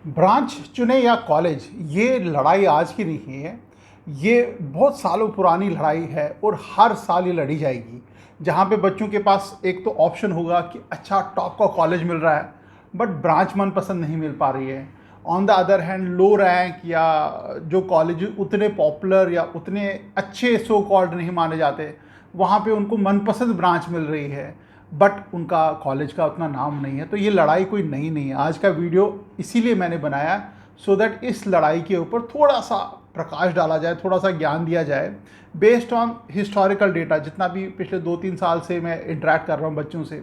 Branch चुने या college, ये लड़ाई आज की नहीं है। ये बहुत सालों पुरानी लड़ाई है और हर साल ये लड़ी जाएगी। जहाँ पे बच्चों के पास एक तो ऑप्शन होगा कि अच्छा टॉप का कॉलेज मिल रहा है, बट ब्रांच मनपसंद नहीं मिल पा रही है। On the other hand low rank या जो कॉलेज उतने पॉपुलर या उतने अच्छे सो कॉल्ड नहीं माने जाते, वहाँ पे उनको मनपसंद ब्रांच मिल रही है, बट उनका कॉलेज का उतना नाम नहीं है। तो ये लड़ाई कोई नई नहीं है। आज का वीडियो इसीलिए मैंने बनाया सो दैट इस लड़ाई के ऊपर थोड़ा सा प्रकाश डाला जाए, थोड़ा सा ज्ञान दिया जाए बेस्ड ऑन हिस्टोरिकल डेटा। जितना भी पिछले 2-3 साल से मैं इंटरेक्ट कर रहा हूँ बच्चों से,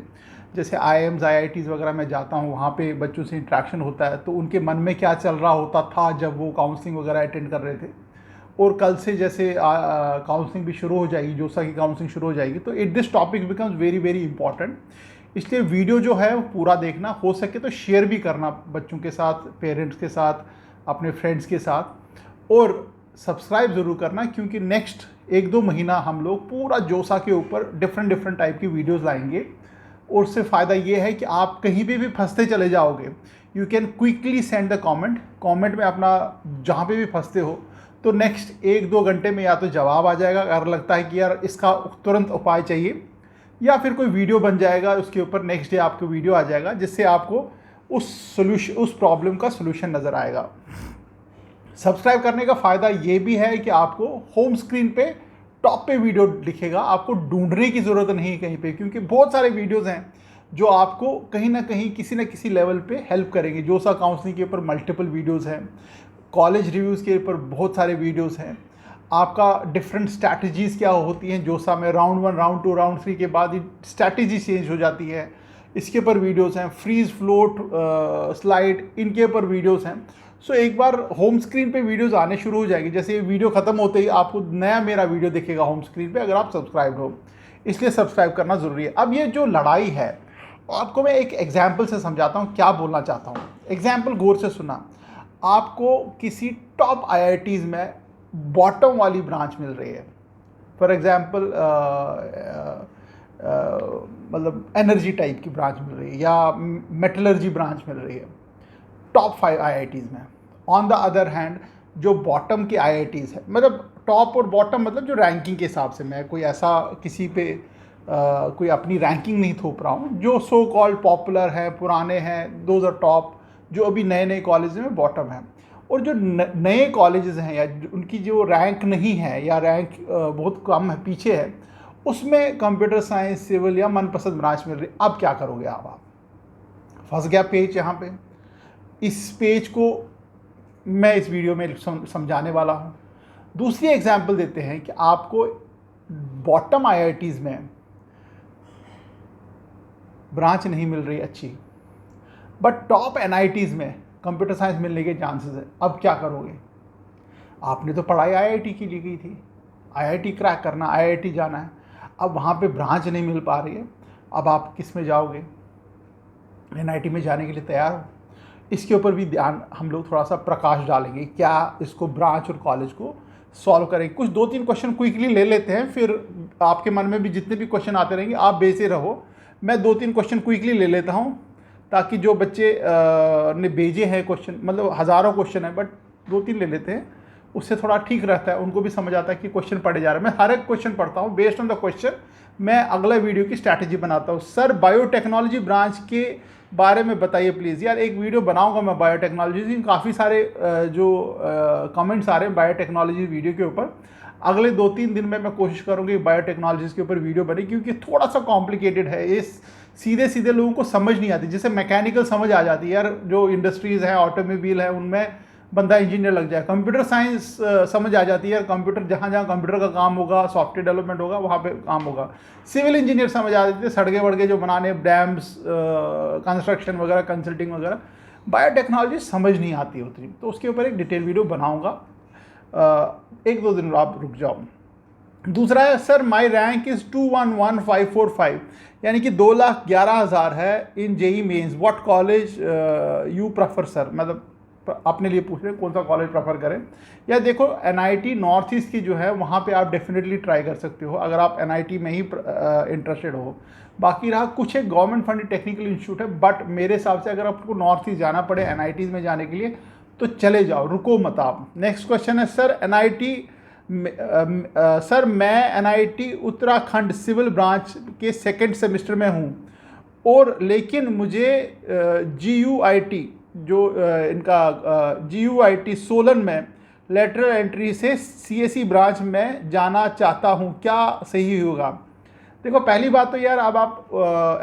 जैसे IIMs IITs वगैरह में जाता हूँ, वहाँ पे बच्चों से इंटरेक्शन होता है, तो उनके मन में क्या चल रहा होता था जब वो काउंसलिंग वगैरह अटेंड कर रहे थे। और कल से जैसे काउंसलिंग भी शुरू हो जाएगी, जोसा की काउंसलिंग शुरू हो जाएगी, तो it this topic becomes very very important. इसलिए वीडियो जो है वो पूरा देखना, हो सके तो शेयर भी करना बच्चों के साथ, पेरेंट्स के साथ, अपने फ्रेंड्स के साथ, और सब्सक्राइब ज़रूर करना, क्योंकि नेक्स्ट 1-2 महीना हम लोग पूरा जोसा के ऊपर डिफरेंट टाइप की वीडियोज़ लाएंगे। और उससे फ़ायदा ये है कि आप कहीं भी फंसते चले जाओगे, you can quickly send the comment में अपना जहाँ पे भी फंसते हो, तो नेक्स्ट 1-2 घंटे में या तो जवाब आ जाएगा अगर लगता है कि यार इसका तुरंत उपाय चाहिए, या फिर कोई वीडियो बन जाएगा उसके ऊपर, नेक्स्ट डे आपको वीडियो आ जाएगा जिससे आपको उस प्रॉब्लम का सोल्यूशन नज़र आएगा। सब्सक्राइब करने का फ़ायदा ये भी है कि आपको होम स्क्रीन पे टॉप पे वीडियो दिखेगा, आपको ढूंढने की ज़रूरत नहीं है कहीं पे, क्योंकि बहुत सारे वीडियोज़ हैं जो आपको कहीं ना कहीं किसी न किसी लेवल पे हेल्प करेंगे। जोसा काउंसलिंग के ऊपर मल्टीपल वीडियोज़ हैं, कॉलेज रिव्यूज़ के ऊपर बहुत सारे वीडियोज़ हैं, आपका डिफरेंट स्ट्रैटेजीज़ क्या होती हैं जोसा में, राउंड 1 राउंड 2 राउंड 3 के बाद स्ट्रैटेजी चेंज हो जाती है, इसके ऊपर वीडियोज़ हैं, फ्रीज फ्लोट स्लाइड, इनके ऊपर वीडियोज़ हैं। सो एक बार होम स्क्रीन पे वीडियोज़ आने शुरू हो जाएगी, जैसे ये वीडियो ख़त्म होते ही आपको नया मेरा वीडियो दिखेगा होम स्क्रीन पे, अगर आप सब्सक्राइब हो। इसलिए सब्सक्राइब करना ज़रूरी है। अब ये जो लड़ाई है, आपको मैं एक एग्जाम्पल से समझाता हूँ क्या बोलना चाहता हूँ। एग्जाम्पल गौर से सुना। आपको किसी टॉप IITs में बॉटम वाली ब्रांच मिल रही है, फॉर एग्जाम्पल मतलब एनर्जी टाइप की ब्रांच मिल रही है, या मेटलर्जी ब्रांच मिल रही है टॉप 5 IITs में। ऑन द अदर हैंड जो बॉटम के IITs है, मतलब टॉप और बॉटम मतलब जो रैंकिंग के हिसाब से, मैं कोई ऐसा किसी पे कोई अपनी रैंकिंग नहीं थोप रहा हूँ, जो सो कॉल्ड पॉपुलर है, पुराने हैं, दोज आर टॉप। जो अभी नए नए कॉलेज में बॉटम है, और जो नए कॉलेजेस हैं या उनकी जो रैंक नहीं है या रैंक बहुत कम है, पीछे है, उसमें कंप्यूटर साइंस, सिविल या मनपसंद ब्रांच मिल रही। अब क्या करोगे आप फंस गया पेज यहाँ पे। इस पेज को मैं इस वीडियो में समझाने वाला हूँ। दूसरी एग्जांपल देते हैं कि आपको बॉटम IITs में ब्रांच नहीं मिल रही अच्छी, बट टॉप NITs में कंप्यूटर साइंस मिलने के चांसेस है। अब क्या करोगे? आपने तो पढ़ाई IIT की ली गई थी, IIT क्रैक करना, IIT जाना है। अब वहाँ पे ब्रांच नहीं मिल पा रही है, अब आप किस में जाओगे? NIT में जाने के लिए तैयार हो? इसके ऊपर भी ध्यान हम लोग थोड़ा सा प्रकाश डालेंगे, क्या इसको ब्रांच और कॉलेज को सॉल्व करेंगे। कुछ 2-3 क्वेश्चन क्विकली ले लेते हैं, फिर आपके मन में भी जितने भी क्वेश्चन आते रहेंगे आप बेचे रहो। मैं 2-3 क्वेश्चन क्विकली ले लेता हूँ, ताकि जो बच्चे ने भेजे हैं क्वेश्चन, मतलब हज़ारों क्वेश्चन है, बट 2-3 ले लेते हैं, उससे थोड़ा ठीक रहता है, उनको भी समझ आता है कि क्वेश्चन पढ़े जा रहे हैं। मैं हर एक क्वेश्चन पढ़ता हूँ, बेस्ड ऑन द क्वेश्चन मैं अगला वीडियो की स्ट्रैटेजी बनाता हूँ। सर बायोटेक्नोलॉजी ब्रांच के बारे में बताइए प्लीज़। यार एक वीडियो बनाऊंगा मैं बायोटेक्नोलॉजी, काफ़ी सारे जो कमेंट्स आ रहे हैं बायोटेक्नोलॉजी वीडियो के ऊपर। अगले 2-3 दिन में मैं कोशिश करूँगी बायोटेक्नोलॉजीज़ के ऊपर वीडियो बने, क्योंकि थोड़ा सा कॉम्प्लिकेटेड है, ये सीधे सीधे लोगों को समझ नहीं आती। जैसे मैकेनिकल समझ आ जाती है यार, जो इंडस्ट्रीज़ हैं, ऑटोमोबाइल है, उनमें बंदा इंजीनियर लग जाए। कंप्यूटर साइंस समझ आ जाती है यार, कंप्यूटर जहाँ जहाँ कंप्यूटर का काम होगा, सॉफ्टवेयर डेवलपमेंट होगा, वहाँ पे काम होगा। सिविल इंजीनियर समझ आ जाती है, सड़कें वड़के जो बनाने, डैम्स, कंस्ट्रक्शन वगैरह, कंसल्टिंग वगैरह। बायोटेक्नोलॉजी समझ नहीं आती उतनी, तो उसके ऊपर एक डिटेल वीडियो बनाऊँगा। 1-2 दिन आप रुक जाओ। दूसरा है, सर माई रैंक इज़ 211545, यानी कि 2,11,000 है in JEE mains, what college you prefer sir. मतलब अपने लिए पूछ रहे हैं कौन सा कॉलेज प्रेफर करें। या देखो NIT नॉर्थ ईस्ट की जो है वहाँ पे आप डेफिनेटली ट्राई कर सकते हो अगर आप NIT में ही इंटरेस्टेड हो। बाकी रहा कुछ एक गवर्नमेंट फंडेड टेक्निकल इंस्टीट्यूट है, बट मेरे हिसाब से अगर आपको नॉर्थ ईस्ट जाना पड़े NITs में जाने के लिए तो चले जाओ, रुको मत आप। नेक्स्ट क्वेश्चन है सर NIT सर मैं NIT उत्तराखंड सिविल ब्रांच के सेकेंड सेमेस्टर में हूँ और लेकिन मुझे GUIT जो इनका GUIT सोलन में लेटरल एंट्री से CSE ब्रांच में जाना चाहता हूँ, क्या सही होगा? देखो पहली बात तो यार अब आप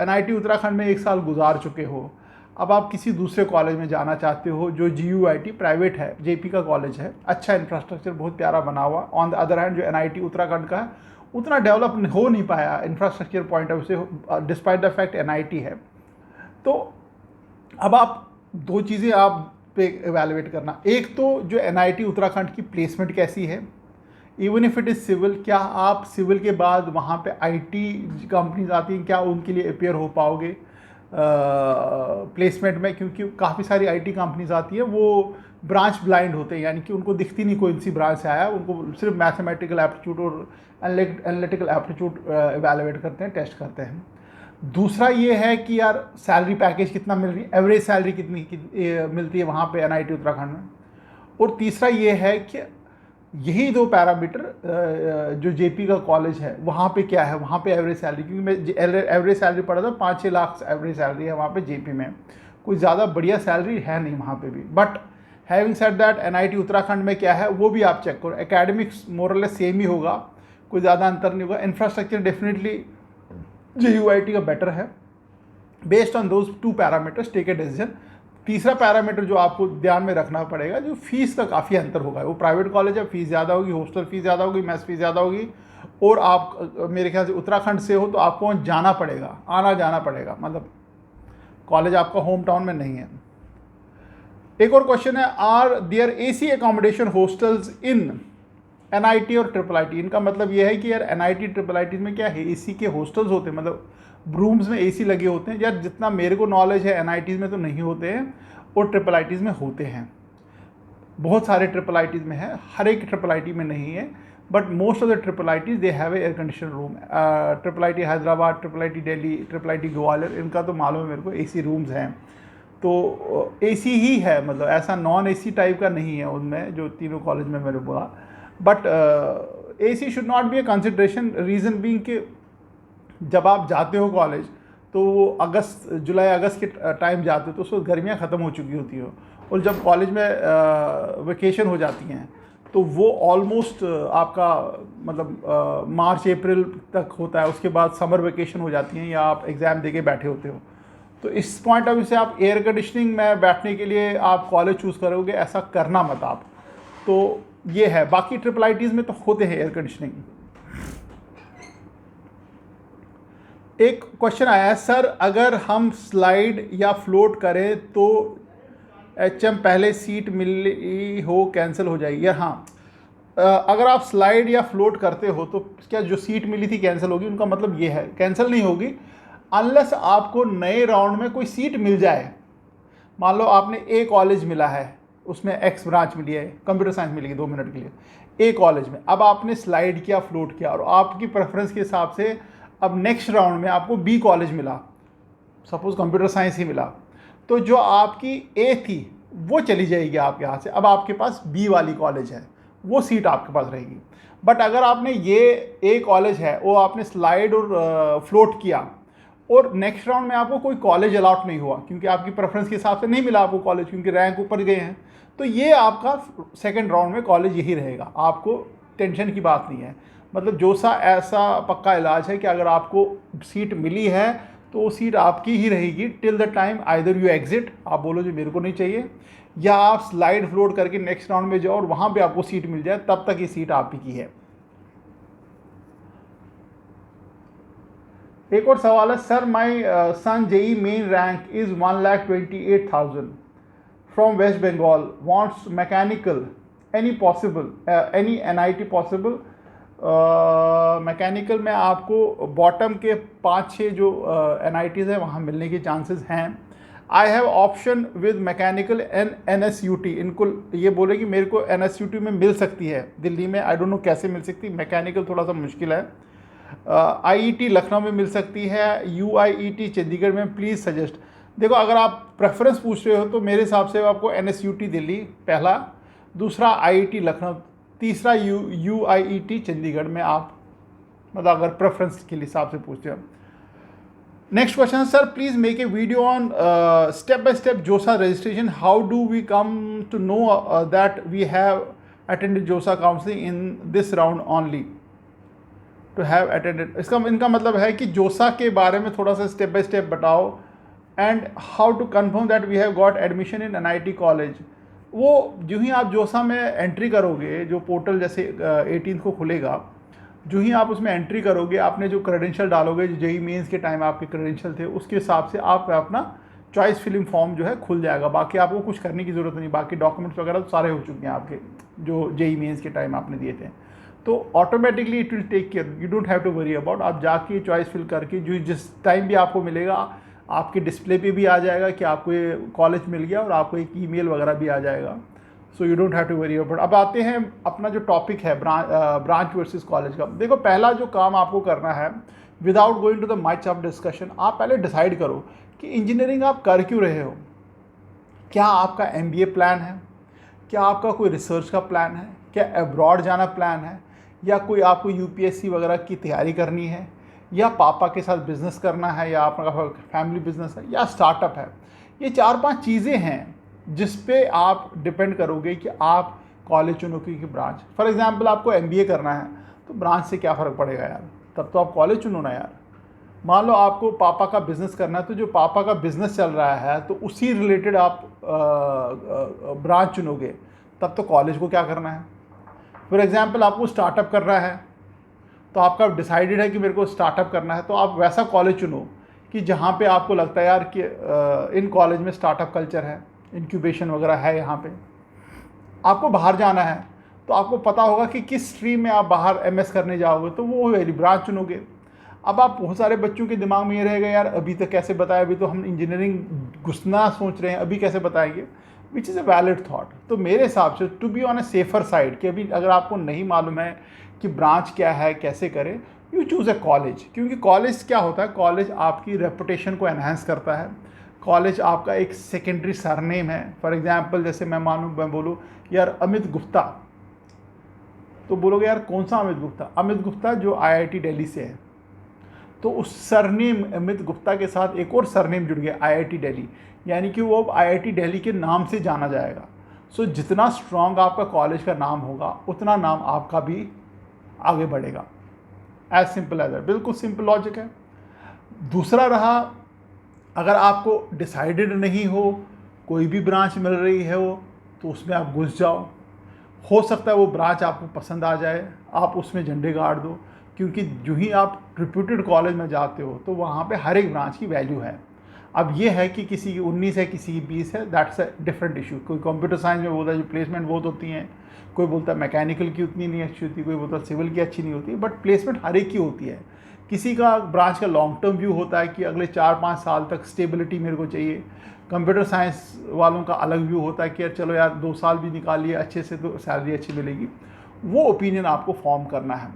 NIT उत्तराखंड में 1 साल गुजार चुके हो, अब आप किसी दूसरे कॉलेज में जाना चाहते हो जो GUIT प्राइवेट है, JP का कॉलेज है, अच्छा इंफ्रास्ट्रक्चर बहुत प्यारा बना हुआ। ऑन द अदर हैंड जो NIT उत्तराखंड का है उतना डेवलप हो नहीं पाया इंफ्रास्ट्रक्चर पॉइंट ऑफ व्यू से, डिस्पाइट द फैक्ट NIT है। तो अब आप 2 चीज़ें आप पे एवेलुएट करना, एक तो जो NIT उत्तराखंड की प्लेसमेंट कैसी है, even if it is civil, क्या आप सिविल के बाद वहाँ पे IT कंपनीज आती हैं, क्या उनके लिए अपेयर हो पाओगे प्लेसमेंट में? क्योंकि काफ़ी सारी IT कंपनीज आती है वो ब्रांच ब्लाइंड होते हैं, यानी कि उनको दिखती नहीं कौन सी ब्रांच से आया, उनको सिर्फ मैथमेटिकल एप्टीट्यूड और एनालिटिकल एप्टीट्यूड एवेलुएट करते हैं, टेस्ट करते हैं। दूसरा ये है कि यार सैलरी पैकेज कितना मिल रही है, एवरेज सैलरी कितनी मिलती है वहाँ पे NIT उत्तराखंड में। और तीसरा ये है कि यही 2 पैरामीटर जो JP का कॉलेज है वहाँ पे क्या है, वहाँ पे एवरेज सैलरी, क्योंकि मैं एवरेज सैलरी पढ़ा था 5-6 लाख एवरेज सैलरी है वहाँ पे JP में, कोई ज़्यादा बढ़िया सैलरी है नहीं वहाँ पे भी। But having said that NIT Uttarakhand में क्या है वो भी आप चेक करो, एकेडमिक्स मोरलेस सेम ही होगा, कोई ज़्यादा अंतर नहीं होगा, इंफ्रास्ट्रक्चर डेफिनेटली GUIT का बेटर है। Based on those 2 parameters take a decision. तीसरा पैरामीटर जो आपको ध्यान में रखना पड़ेगा, जो फीस का काफ़ी अंतर होगा, वो प्राइवेट कॉलेज है, फीस ज़्यादा होगी, हॉस्टल फीस ज़्यादा होगी, मेस फीस ज़्यादा होगी, और आप मेरे ख्याल से उत्तराखंड से हो तो आपको जाना पड़ेगा, आना जाना पड़ेगा, मतलब कॉलेज आपका होम टाउन में नहीं है। एक और क्वेश्चन है, are there AC accommodation hostels in NIT और IIIT? इनका मतलब यह है कि यार NIT IIIT में क्या है, AC के हॉस्टल्स होते हैं, मतलब रूम्स में AC लगे होते हैं। यार जितना मेरे को नॉलेज है NITs में तो नहीं होते हैं और IIITs में होते हैं, बहुत सारे IIITs में है, हर एक IIIT में नहीं है, but most of the IIITs they have air condition room. IIIT Hyderabad, IIIT Delhi, IIIT Gwalior, इनका तो मालूम है मेरे को AC रूम्स हैं, तो AC ही है, मतलब ऐसा नॉन AC टाइप का नहीं है उनमें, जो तीनों कॉलेज में मैंने बोला। But AC should not be A consideration, reason being कि जब आप जाते हो कॉलेज तो वो जुलाई अगस्त के टाइम जाते हो तो उस वक्त गर्मियाँ ख़त्म हो चुकी होती हो, और जब कॉलेज में वेकेशन हो जाती हैं तो वो ऑलमोस्ट आपका मतलब मार्च अप्रैल तक होता है, उसके बाद समर वेकेशन हो जाती हैं या आप एग्ज़ाम दे के बैठे होते हो। तो इस पॉइंट ऑफ व्यू से आप एयर कंडीशनिंग में बैठने के लिए आप कॉलेज चूज़ करोगे, ऐसा करना मत आप। तो ये है, बाकी IIITs में तो होते हैं एयर कंडीशनिंग। एक क्वेश्चन आया है, सर अगर हम स्लाइड या फ्लोट करें तो HM पहले सीट मिली हो कैंसिल हो जाएगी? या हाँ, अगर आप स्लाइड या फ्लोट करते हो तो क्या जो सीट मिली थी कैंसिल होगी? उनका मतलब ये है कैंसिल नहीं होगी अनलेस आपको नए राउंड में कोई सीट मिल जाए। मान लो आपने A कॉलेज मिला है, उसमें X ब्रांच मिली है, कंप्यूटर साइंस मिलेगी 2 मिनट के लिए A कॉलेज में, अब आपने स्लाइड किया, फ्लोट किया, और आपकी प्रेफरेंस के हिसाब से अब नेक्स्ट राउंड में आपको B कॉलेज मिला, सपोज कंप्यूटर साइंस ही मिला, तो जो आपकी A थी वो चली जाएगी आपके हाथ से, अब आपके पास B वाली कॉलेज है, वो सीट आपके पास रहेगी। बट अगर आपने ये A कॉलेज है वो आपने स्लाइड और फ्लोट किया और नेक्स्ट राउंड में आपको कोई कॉलेज अलॉट नहीं हुआ क्योंकि आपकी प्रेफरेंस के हिसाब से नहीं मिला आपको कॉलेज, क्योंकि रैंक ऊपर गए हैं, तो ये आपका सेकंड राउंड में कॉलेज यही रहेगा, आपको टेंशन की बात नहीं है। मतलब जो सा ऐसा पक्का इलाज है कि अगर आपको सीट मिली है तो वो सीट आपकी ही रहेगी till the time either you exit, आप बोलो जो मेरे को नहीं चाहिए, या आप स्लाइड फ्लोट करके नेक्स्ट राउंड में जाओ और वहाँ पे आपको सीट मिल जाए, तब तक ये सीट आप ही की है। एक और सवाल है, sir my son JEE main rank is 1,28,000 from West Bengal, wants mechanical, any possible, any NIT possible? Mechanical में आपको बॉटम के 5-6 जो NITs हैं वहाँ मिलने के चांसेस हैं। I have option with mechanical and NSUT। इनको ये बोले कि मेरे को NSUT में मिल सकती है दिल्ली में, आई डोंट नो कैसे मिल सकती, मैकेनिकल थोड़ा सा मुश्किल है। IET लखनऊ में मिल सकती है, UIET चंडीगढ़ में, प्लीज़ सजेस्ट। देखो अगर आप प्रेफरेंस पूछ रहे हो तो मेरे हिसाब से आपको NSUT दिल्ली पहला, दूसरा IET लखनऊ, तीसरा UIET चंडीगढ़ में आप मतलब अगर प्रेफरेंस के हिसाब से पूछते हो। Next question, sir please make a video on step by step JoSAA registration, how do we come to know that we have attended JoSAA counselling in this round only to have attended. इनका मतलब है कि जोसा के बारे में थोड़ा सा स्टेप बाय स्टेप बताओ, and how to confirm that we have got admission in NIT college. वो जो ही आप जोसा में एंट्री करोगे, जो पोर्टल जैसे 18 को खुलेगा, जो ही आप उसमें एंट्री करोगे, आपने जो क्रेडेंशियल डालोगे, जो JEE मेंस के टाइम आपके क्रेडेंशियल थे, उसके हिसाब से आप अपना चॉइस फिलिंग फॉर्म जो है खुल जाएगा। बाकी आपको कुछ करने की ज़रूरत नहीं, बाकी डॉक्यूमेंट्स वगैरह तो सारे हो चुके हैं आपके, जो JEE मेंस के टाइम आपने दिए थे। तो automatically it will take care, you don't have to worry about. आप जाके चॉइस फिल करके जो जिस टाइम भी आपको मिलेगा, आपके डिस्प्ले पे भी आ जाएगा कि आपको ये कॉलेज मिल गया, और आपको एक ईमेल वगैरह भी आ जाएगा। So you don't have to worry about. अब आते हैं अपना जो टॉपिक है ब्रांच वर्सेस कॉलेज का। देखो पहला जो काम आपको करना है, without going to the much of discussion, आप पहले डिसाइड करो कि इंजीनियरिंग आप कर क्यों रहे हो। क्या आपका MBA प्लान है, क्या आपका कोई रिसर्च का प्लान है, क्या अब्रॉड जाना प्लान है, या कोई आपको UPSC वगैरह की तैयारी करनी है, या पापा के साथ बिजनेस करना है, या आपका फैमिली बिजनेस है, या स्टार्टअप है। ये 4-5 चीज़ें हैं जिस पे आप डिपेंड करोगे कि आप कॉलेज चुनोगे कि ब्रांच। फॉर एग्जांपल आपको MBA करना है तो ब्रांच से क्या फ़र्क पड़ेगा यार, तब तो आप कॉलेज चुनो ना यार। मान लो आपको पापा का बिज़नेस करना है, तो जो पापा का बिज़नेस चल रहा है तो उसी रिलेटेड आप ब्रांच चुनोगे, तब तो कॉलेज को क्या करना है। फॉर एग्जांपल आपको स्टार्टअप करना है, तो आपका डिसाइडेड है कि मेरे को स्टार्टअप करना है, तो आप वैसा कॉलेज चुनो कि जहाँ पे आपको लगता है यार कि इन कॉलेज में स्टार्टअप कल्चर है, इंक्यूबेशन वगैरह है। यहाँ पे आपको बाहर जाना है तो आपको पता होगा कि किस स्ट्रीम में आप बाहर MS करने जाओगे, तो वो वाली ब्रांच चुनोगे। अब आप बहुत सारे बच्चों के दिमाग में ये रहेगा यार अभी तक कैसे बताया, अभी तो हम इंजीनियरिंग घुसना सोच रहे हैं, अभी कैसे बताएंगे, which is a valid thought. तो मेरे हिसाब से to be on a safer side कि अभी अगर आपको नहीं मालूम है कि ब्रांच क्या है, कैसे करें, यू चूज़ अ कॉलेज। क्योंकि कॉलेज क्या होता है, कॉलेज आपकी रेपुटेशन को एनहांस करता है। कॉलेज आपका एक सेकेंडरी सरनेम है। फॉर एग्जांपल जैसे मैं बोलूँ यार अमित गुप्ता, तो बोलोगे यार कौन सा अमित गुप्ता, अमित गुप्ता जो IIT दिल्ली से है, तो उस सरनेम अमित गुप्ता के साथ एक और सरनेम जुड़ गया IIT दिल्ली, यानी कि वो अब IIT दिल्ली के नाम से जाना जाएगा। सो जितना स्ट्रॉन्ग आपका कॉलेज का नाम होगा, उतना नाम आपका भी आगे बढ़ेगा। एज सिंपल एज दैट, बिल्कुल सिंपल लॉजिक है। दूसरा रहा, अगर आपको डिसाइडेड नहीं हो, कोई भी ब्रांच मिल रही है वो, तो उसमें आप घुस जाओ। हो सकता है वो ब्रांच आपको पसंद आ जाए, आप उसमें झंडे गाड़ दो, क्योंकि जो ही आप रिप्यूटेड कॉलेज में जाते हो तो वहाँ पे हर एक ब्रांच की वैल्यू है। अब ये है कि किसी की 19 है, किसी की 20 है, दैट्स अ डिफरेंट इशू। कोई कंप्यूटर साइंस में बोलता है जो प्लेसमेंट बहुत होती हैं, कोई बोलता है मैकेनिकल की उतनी नहीं अच्छी होती, कोई बोलता है सिविल की अच्छी नहीं होती, बट प्लेसमेंट हर एक की होती है। किसी का ब्रांच का लॉन्ग टर्म व्यू होता है कि अगले 4-5 साल तक स्टेबिलिटी मेरे को चाहिए। कंप्यूटर साइंस वालों का अलग व्यू होता है कि यार चलो यार 2 साल भी निकालिए अच्छे से तो सैलरी अच्छी मिलेगी। वो ओपिनियन आपको फॉर्म करना है।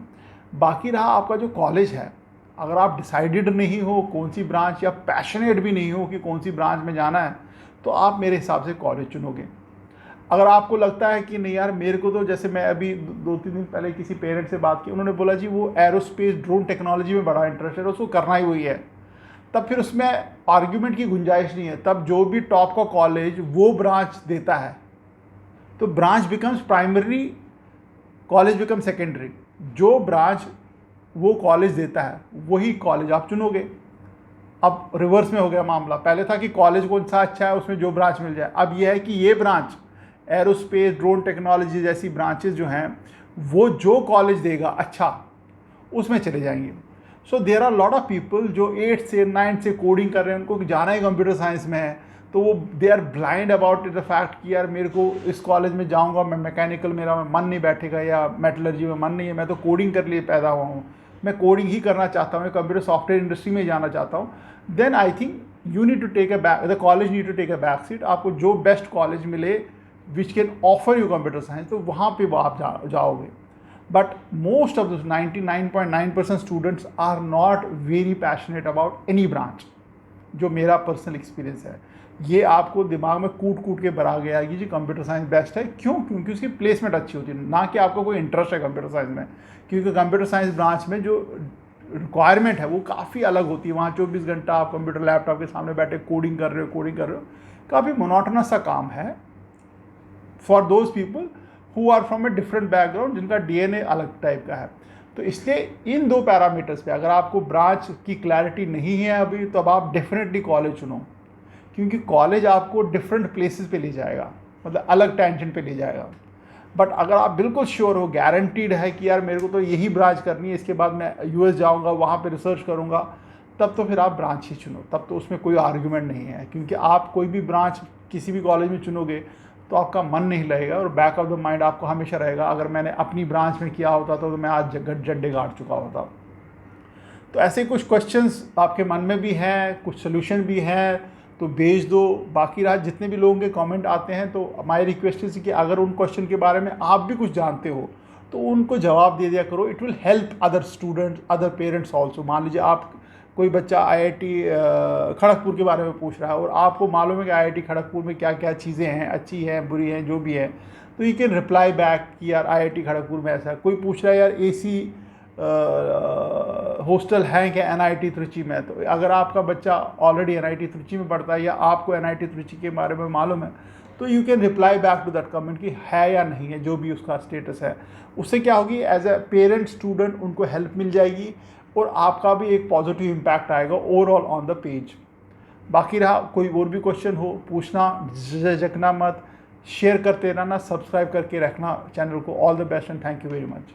बाकी रहा आपका जो कॉलेज है, अगर आप डिसाइडेड नहीं हो कौन सी ब्रांच, या पैशनेट भी नहीं हो कि कौन सी ब्रांच में जाना है, तो आप मेरे हिसाब से कॉलेज चुनोगे। अगर आपको लगता है कि नहीं यार मेरे को तो, जैसे मैं अभी 2-3 दिन पहले किसी पेरेंट से बात की, उन्होंने बोला जी वो एरोस्पेस ड्रोन टेक्नोलॉजी में बड़ा इंटरेस्ट है, उसको करना ही वही है, तब फिर उसमें आर्ग्यूमेंट की गुंजाइश नहीं है। तब जो भी टॉप का कॉलेज वो ब्रांच देता है, तो branch becomes primary, college become secondary. जो ब्रांच वो कॉलेज देता है वही कॉलेज आप चुनोगे। अब रिवर्स में हो गया मामला, पहले था कि कॉलेज कौन सा अच्छा है उसमें जो ब्रांच मिल जाए, अब यह है कि ये ब्रांच एरोस्पेस ड्रोन टेक्नोलॉजी जैसी ब्रांचेस जो हैं वो जो कॉलेज देगा अच्छा उसमें चले जाएंगे। So there are lot of people जो 8 से 9 से कोडिंग कर रहे हैं, उनको जाना ही कंप्यूटर साइंस में है, तो वो they are blind about the fact कि यार मेरे को इस कॉलेज में जाऊंगा मैं मैकेनिकल मेरा मन नहीं बैठेगा, या मेटलर्जी में मन नहीं है, मैं तो कोडिंग कर लिए पैदा हुआ हूँ, मैं कोडिंग ही करना चाहता हूँ, कंप्यूटर सॉफ्टवेयर इंडस्ट्री में जाना चाहता हूँ, then I think you need to take the college need to take a back seat. आपको जो बेस्ट कॉलेज मिले which can offer you computer science, तो वहाँ पे वो आप जाओगे। But most of the 99.9% students are not very passionate about any branch, जो मेरा पर्सनल एक्सपीरियंस है। ये आपको दिमाग में कूट कूट के भरा गया कि जी कंप्यूटर साइंस बेस्ट है। क्यों? क्योंकि उसकी प्लेसमेंट अच्छी होती है, ना कि आपको कोई इंटरेस्ट है कंप्यूटर साइंस में। क्योंकि कंप्यूटर साइंस ब्रांच में जो रिक्वायरमेंट है वो काफ़ी अलग होती है। वहाँ 24 घंटा आप कंप्यूटर लैपटॉप के सामने बैठे कोडिंग कर रहे हो। काफ़ी मोनोटोनस सा काम है for those people who are from a different background, जिनका डीएनए अलग टाइप का है। तो इसलिए इन दो पैरामीटर्स पे अगर आपको ब्रांच की क्लैरिटी नहीं है अभी, तो अब आप डेफिनेटली कॉलेज चुनो, क्योंकि कॉलेज आपको डिफरेंट प्लेसेस पे ले जाएगा, मतलब अलग टेंशन पे ले जाएगा। बट अगर आप बिल्कुल श्योर हो, गारंटीड है कि यार मेरे को तो यही ब्रांच करनी है, इसके बाद मैं यूएस जाऊंगा, वहाँ पे रिसर्च करूंगा, तब तो फिर आप ब्रांच ही चुनो। तब तो उसमें कोई आर्ग्यूमेंट नहीं है, क्योंकि आप कोई भी ब्रांच किसी भी कॉलेज में चुनोगे तो आपका मन नहीं लगेगा, और बैक ऑफ द माइंड आपको हमेशा रहेगा अगर मैंने अपनी ब्रांच में किया होता तो मैं आज जड्डे गाड़ चुका होता। तो ऐसे कुछ क्वेश्चंस आपके मन में भी हैं, कुछ सोल्यूशन भी हैं, तो भेज दो। बाकी रहा जितने भी लोगों के कमेंट आते हैं, तो हमारी रिक्वेस्ट है कि अगर उन क्वेश्चन के बारे में आप भी कुछ जानते हो तो उनको जवाब दे दिया करो। It will help other students, other parents also. मान लीजिए आप कोई बच्चा आईआईटी खड़गपुर के बारे में पूछ रहा है और आपको मालूम है कि आईआईटी खड़गपुर में क्या क्या चीज़ें हैं, अच्छी हैं, बुरी हैं, जो भी है, तो यू कैन रिप्लाई बैक कि यार आईआईटी खड़गपुर में ऐसा है। कोई पूछ रहा है यार एसी हॉस्टल हैं क्या एनआईटी त्रिची में, तो अगर आपका बच्चा ऑलरेडी एनआईटी त्रिची में पढ़ता है या आपको एनआईटी त्रिची के बारे में मालूम है, तो you can reply back to that comment कि है या नहीं है, जो भी उसका स्टेटस है। उससे क्या होगी, एज ए पेरेंट स्टूडेंट उनको हेल्प मिल जाएगी और आपका भी एक पॉजिटिव इम्पैक्ट आएगा ओवरऑल ऑन द पेज। बाकी रहा कोई और भी क्वेश्चन हो पूछना, झिझकना मत, शेयर करते रहना, सब्सक्राइब करके रखना चैनल को। All the best and thank you very much.